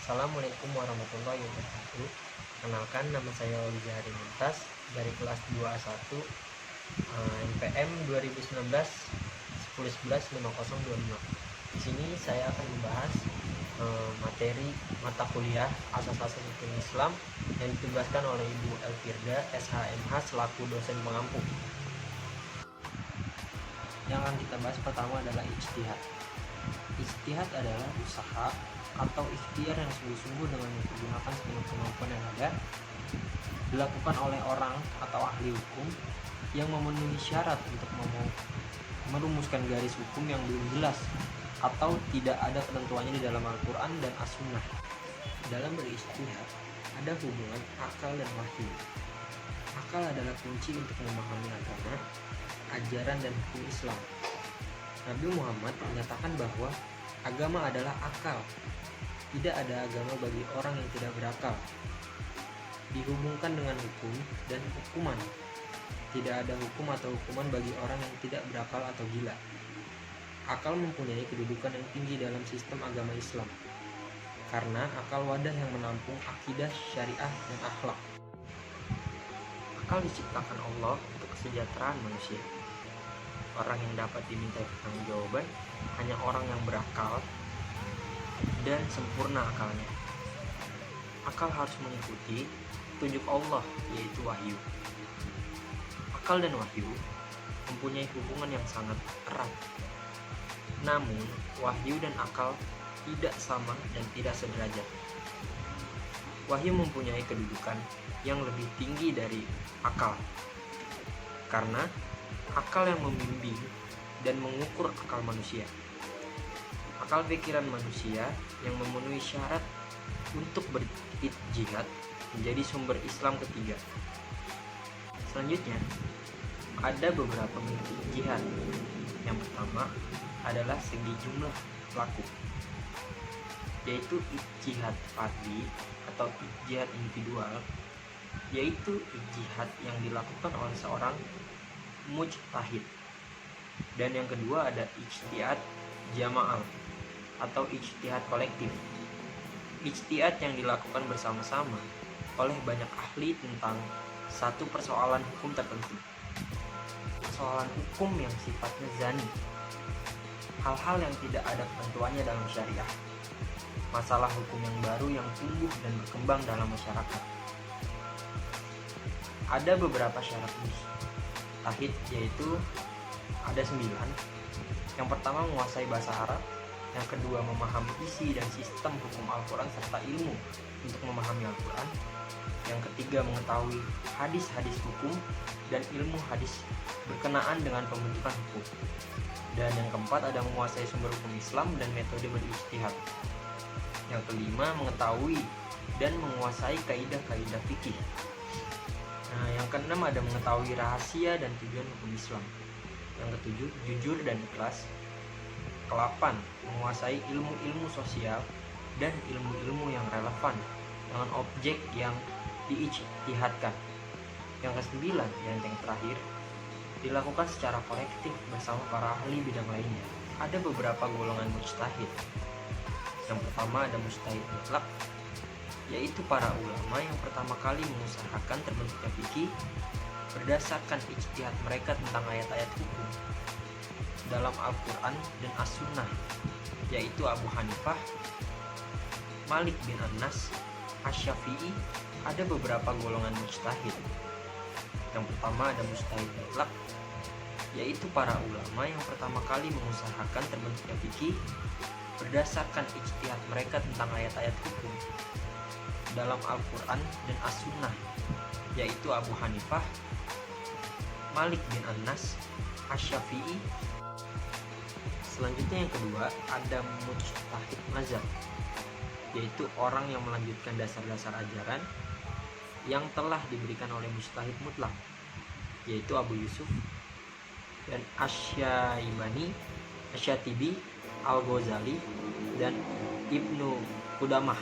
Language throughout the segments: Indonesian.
Assalamualaikum warahmatullahi wabarakatuh. Kenalkan, nama saya Oliza Hari Muntas dari kelas 2A1 NPM 2019 10/11/5025. Di sini saya akan membahas materi mata kuliah Asas-Asas Hukum Islam yang ditugaskan oleh Ibu Elfirda SHMH selaku dosen pengampu. Yang akan kita bahas pertama adalah ijtihad. Ijtihad adalah usaha atau ikhtiar yang sungguh-sungguh dengan menggunakan segenap kemampuan yang ada, dilakukan oleh orang atau ahli hukum yang memenuhi syarat untuk merumuskan garis hukum yang belum jelas atau tidak ada ketentuannya di dalam Al-Quran dan As-Sunnah. Dalam berijtihad ada hubungan akal dan wahyu. Akal adalah kunci untuk memahami agama, ajaran dan hukum Islam. Nabi Muhammad menyatakan bahwa agama adalah akal. Tidak ada agama bagi orang yang tidak berakal. Dihubungkan dengan hukum dan hukuman. Tidak ada hukum atau hukuman bagi orang yang tidak berakal atau gila. Akal mempunyai kedudukan yang tinggi dalam sistem agama Islam, karena akal wadah yang menampung akidah, syariah, dan akhlak. Akal diciptakan Allah untuk kesejahteraan manusia. Orang yang dapat dimintai pertanggungjawaban hanya orang yang berakal dan sempurna akalnya. Akal harus mengikuti petunjuk Allah, yaitu wahyu. Akal dan wahyu mempunyai hubungan yang sangat erat. Namun, wahyu dan akal tidak sama dan tidak sederajat. Wahyu mempunyai kedudukan yang lebih tinggi dari akal, karena akal yang membimbing dan mengukur akal manusia. Akal pikiran manusia yang memenuhi syarat untuk berijtihad menjadi sumber Islam ketiga. Selanjutnya, ada beberapa bentuk ijtihad. Yang pertama adalah segi jumlah pelaku, yaitu ijtihad fardhi atau ijtihad individual, yaitu ijtihad yang dilakukan oleh seorang mujtahid. Dan yang kedua ada ijtihad jama'ah atau ijtihad kolektif. Ijtihad yang dilakukan bersama-sama oleh banyak ahli tentang satu persoalan hukum tertentu. Persoalan hukum yang sifatnya zani, hal-hal yang tidak ada ketentuannya dalam syariah, masalah hukum yang baru yang tumbuh dan berkembang dalam masyarakat. Ada beberapa syarat mujtahid, yaitu ada 9. Yang pertama, menguasai bahasa Arab. Yang kedua, memahami isi dan sistem hukum Al-Quran serta ilmu untuk memahami Al-Quran. Yang ketiga, mengetahui hadis-hadis hukum dan ilmu hadis berkenaan dengan pembentukan hukum. Dan yang keempat, ada menguasai sumber hukum Islam dan metode berijtihad. Yang kelima, mengetahui dan menguasai kaidah-kaidah fikih. Nah, yang keenam ada mengetahui rahasia dan tujuan hukum Islam. Yang ketujuh, jujur dan ikhlas. Ke-8, menguasai ilmu-ilmu sosial dan ilmu-ilmu yang relevan dengan objek yang diijtihadkan. Yang ke-9, yang terakhir, dilakukan secara kolektif bersama para ahli bidang lainnya. Ada beberapa golongan mujtahid. Yang pertama ada mujtahid mutlak, yaitu para ulama yang pertama kali mengusahakan terbentuknya fikih berdasarkan ijtihad mereka tentang ayat-ayat hukum dalam Al-Quran dan As-Sunnah, yaitu Abu Hanifah, Malik bin Anas, Asy-Syafi'i. Ada beberapa golongan mujtahid. Yang pertama ada mujtahid mutlak, yaitu para ulama yang pertama kali mengusahakan terbentuknya fikih berdasarkan ijtihad mereka tentang ayat-ayat hukum dalam Al-Quran dan As-Sunnah, yaitu Abu Hanifah, Malik bin Anas, Asy-Syafi'i. Selanjutnya yang kedua ada mujtahid mazhab, yaitu orang yang melanjutkan dasar-dasar ajaran yang telah diberikan oleh mujtahid mutlak, yaitu Abu Yusuf dan Asy-Syaibani, Asy-Syatibi, Al-Ghazali, dan Ibnu Qudamah.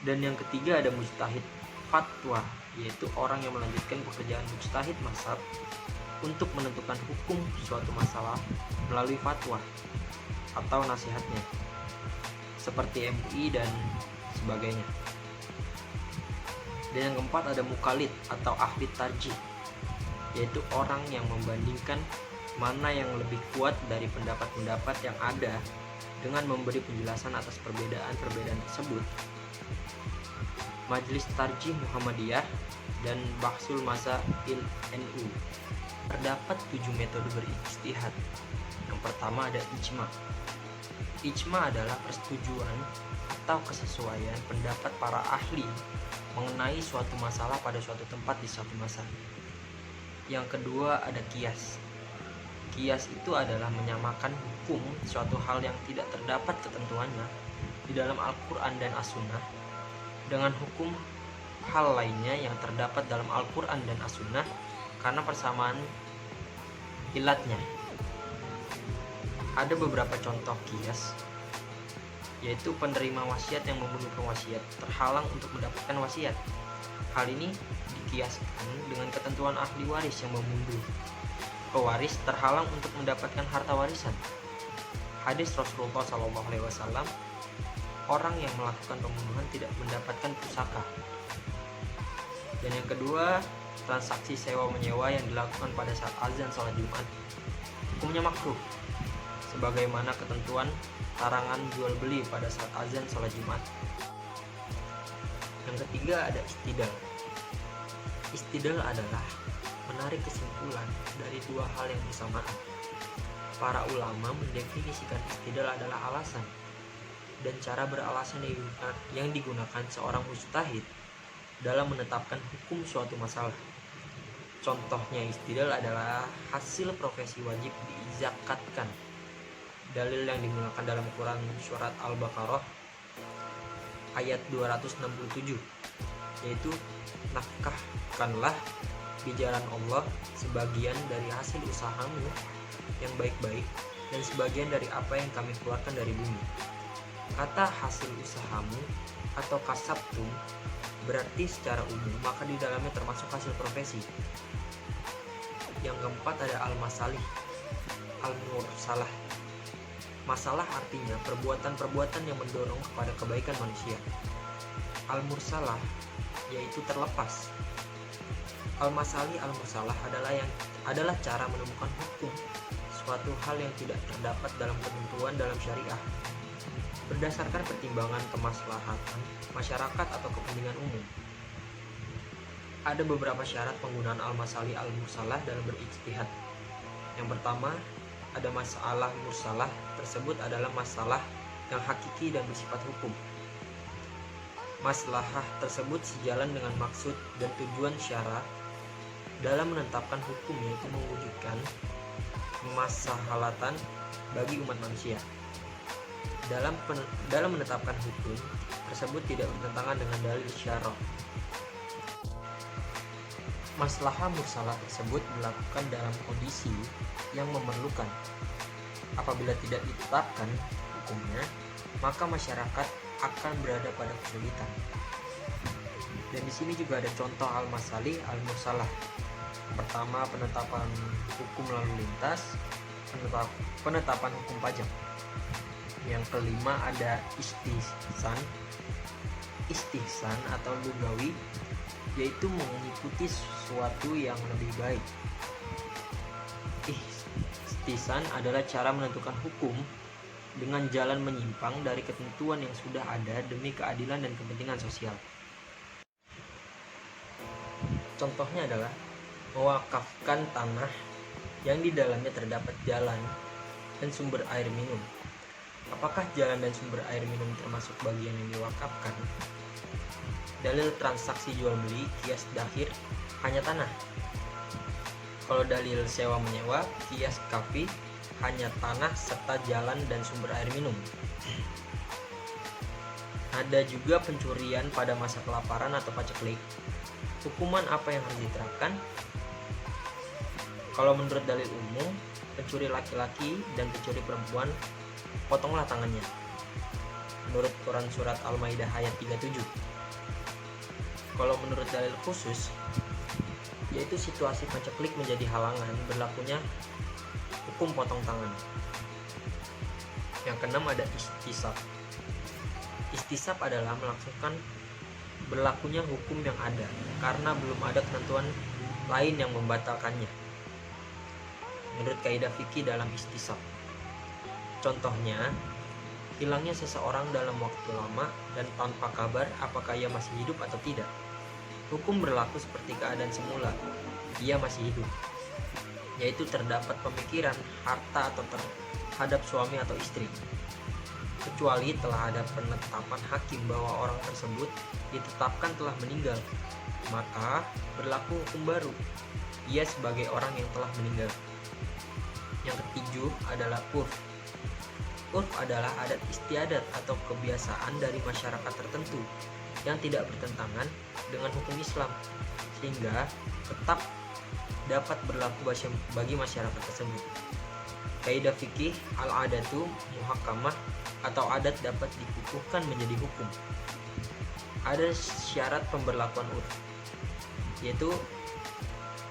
Dan yang ketiga ada mujtahid fatwa, yaitu orang yang melanjutkan pekerjaan mujtahid mazhab untuk menentukan hukum suatu masalah melalui fatwa atau nasihatnya. seperti MUI dan sebagainya. Dan yang keempat ada mukalid atau ahli tarjih, yaitu orang yang membandingkan mana yang lebih kuat dari pendapat-pendapat yang ada dengan memberi penjelasan atas perbedaan-perbedaan tersebut. Majelis Tarjih Muhammadiyah dan Bahsul Masail NU. Terdapat 7 metode berijtihad. Yang pertama ada ijma. Ijma adalah persetujuan atau kesesuaian pendapat para ahli mengenai suatu masalah pada suatu tempat di suatu masa. Yang kedua ada qiyas. Qiyas itu adalah menyamakan hukum suatu hal yang tidak terdapat ketentuannya di dalam Al-Quran dan As-Sunnah dengan hukum hal lainnya yang terdapat dalam Al-Quran dan As-Sunnah karena persamaan ilatnya. Ada beberapa contoh qiyas, yaitu penerima wasiat yang membunuh pewasiat terhalang untuk mendapatkan wasiat. Hal ini dikiaskan dengan ketentuan ahli waris yang membunuh pewaris terhalang untuk mendapatkan harta warisan. Hadis Rasulullah SAW, orang yang melakukan pembunuhan tidak mendapatkan pusaka. Dan yang kedua, transaksi sewa menyewa yang dilakukan pada saat azan sholat Jumat, hukumnya makruh, sebagaimana ketentuan larangan jual beli pada saat azan sholat Jumat. Yang ketiga ada istidal. Istidal adalah menarik kesimpulan dari dua hal yang bersamaan. Para ulama mendefinisikan istidal adalah alasan dan cara beralasan yang digunakan seorang mujtahid dalam menetapkan hukum suatu masalah. Contohnya istidal adalah hasil profesi wajib dizakatkan. Dalil yang digunakan dalam Quran surat Al-Baqarah ayat 267, yaitu nafkahkanlah di jalan Allah sebagian dari hasil usahamu yang baik-baik dan sebagian dari apa yang kami keluarkan dari bumi. Kata hasil usahamu atau kasabtum berarti secara umum, maka di dalamnya termasuk hasil profesi. Yang keempat ada al-masalih, al-mursalah. Masalah artinya perbuatan-perbuatan yang mendorong kepada kebaikan manusia. Al-mursalah yaitu terlepas. Al-masalih al-mursalah adalah cara menemukan hukum suatu hal yang tidak terdapat dalam ketentuan dalam syariah berdasarkan pertimbangan kemaslahatan masyarakat atau kepentingan umum. Ada beberapa syarat penggunaan al-masalih al-mursalah dalam berijtihad. Yang pertama, ada masalah mursalah tersebut adalah masalah yang hakiki dan bersifat hukum. Maslahah tersebut sejalan dengan maksud dan tujuan syara dalam menetapkan hukum, yaitu mewujudkan kemaslahatan bagi umat manusia. Dalam menetapkan hukum tersebut tidak bertentangan dengan dalil syara'. Maslahah mursalah tersebut dilakukan dalam kondisi yang memerlukan. Apabila tidak ditetapkan hukumnya, maka masyarakat akan berada pada kesulitan. Dan di sini juga ada contoh al-masalih al-mursalah. Pertama, penetapan hukum lalu lintas, penetapan hukum pajak. Yang kelima ada istihsan. Istihsan atau lugawi, yaitu mengikuti sesuatu yang lebih baik. Istihsan adalah cara menentukan hukum dengan jalan menyimpang dari ketentuan yang sudah ada demi keadilan dan kepentingan sosial. Contohnya adalah mewakafkan tanah yang di dalamnya terdapat jalan dan sumber air minum. Apakah jalan dan sumber air minum termasuk bagian yang diwakafkan? Dalil transaksi jual beli qiyas dahir hanya tanah. Kalau dalil sewa menyewa qiyas kafi hanya tanah serta jalan dan sumber air minum. Ada juga pencurian pada masa kelaparan atau paceklik. Hukuman apa yang harus diterapkan? Kalau menurut dalil umum, pencuri laki-laki dan pencuri perempuan, potonglah tangannya. Menurut Quran surat Al-Maidah ayat 37. Kalau menurut dalil khusus, yaitu situasi paceklik menjadi halangan berlakunya hukum potong tangan. Yang keenam ada istisab. Istisab adalah melangsungkan berlakunya hukum yang ada karena belum ada ketentuan lain yang membatalkannya. Menurut kaidah fikih dalam istisab, contohnya hilangnya seseorang dalam waktu lama dan tanpa kabar apakah ia masih hidup atau tidak. Hukum berlaku seperti keadaan semula, ia masih hidup, yaitu terdapat pemikiran harta atau terhadap suami atau istri, kecuali telah ada penetapan hakim bahwa orang tersebut ditetapkan telah meninggal, maka berlaku hukum baru, ia sebagai orang yang telah meninggal. Yang ketujuh adalah urf. Urf adalah adat istiadat atau kebiasaan dari masyarakat tertentu yang tidak bertentangan dengan hukum Islam, sehingga tetap dapat berlaku bagi masyarakat tersebut. Kaidah fikih al-adatu muhakkamah atau adat dapat dikukuhkan menjadi hukum. Ada syarat pemberlakuan urf, yaitu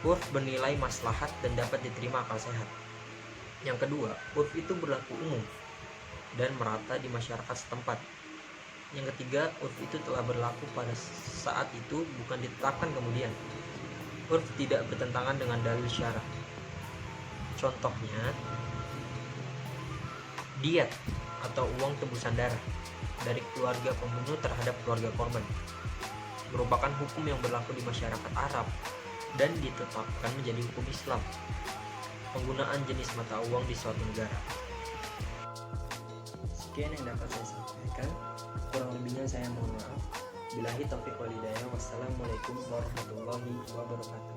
urf bernilai maslahat dan dapat diterima akal sehat. Yang kedua, urf itu berlaku umum dan merata di masyarakat setempat. Yang ketiga, urf itu telah berlaku pada saat itu, bukan ditetapkan kemudian. Urf tidak bertentangan dengan dalil syara. Contohnya, diat atau uang tebusan darah dari keluarga pembunuh terhadap keluarga korban merupakan hukum yang berlaku di masyarakat Arab dan ditetapkan menjadi hukum Islam. Penggunaan jenis mata uang di suatu negara. Sekian yang dapat saya sampaikan. Kurang lebihnya saya mohon maaf. Billahi taufiq wal hidayah. Wassalamualaikum warahmatullahi wabarakatuh.